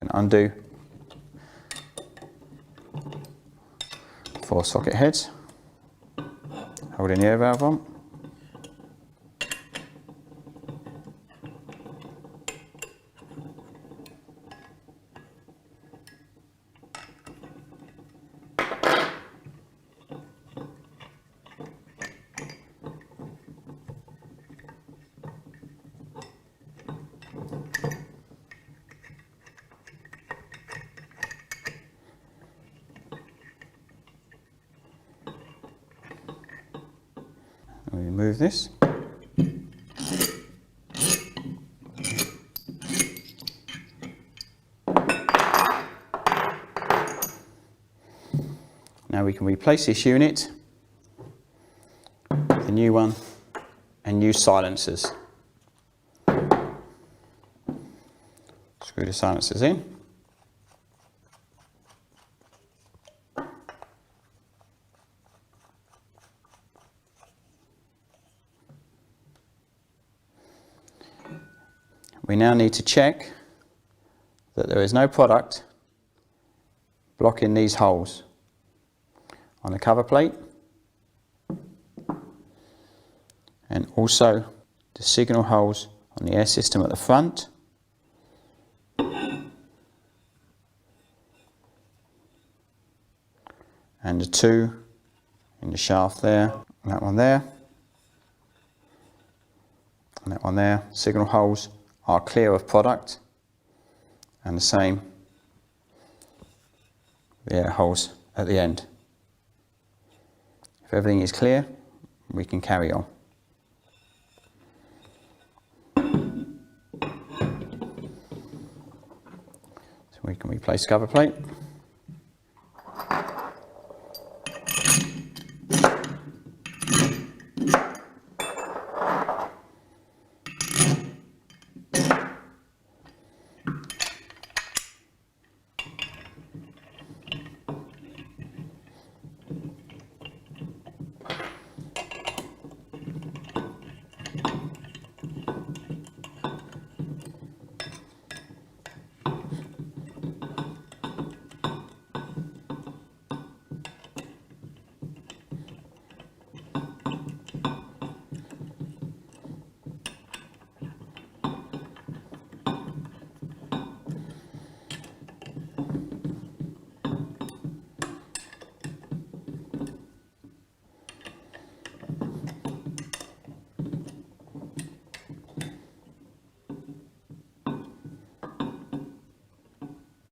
And undo 4 socket heads, holding the air valve on. We remove this. Now we can replace this unit with a new one and use silencers. Screw the silencers in. We now need to check that there is no product blocking these holes on the cover plate, and also the signal holes on the air system at the front, and the 2 in the shaft there, and that one there, and that one there. Signal holes are clear of product, and the same the air holes at the end. If everything is clear, we can carry on. So we can replace cover plate.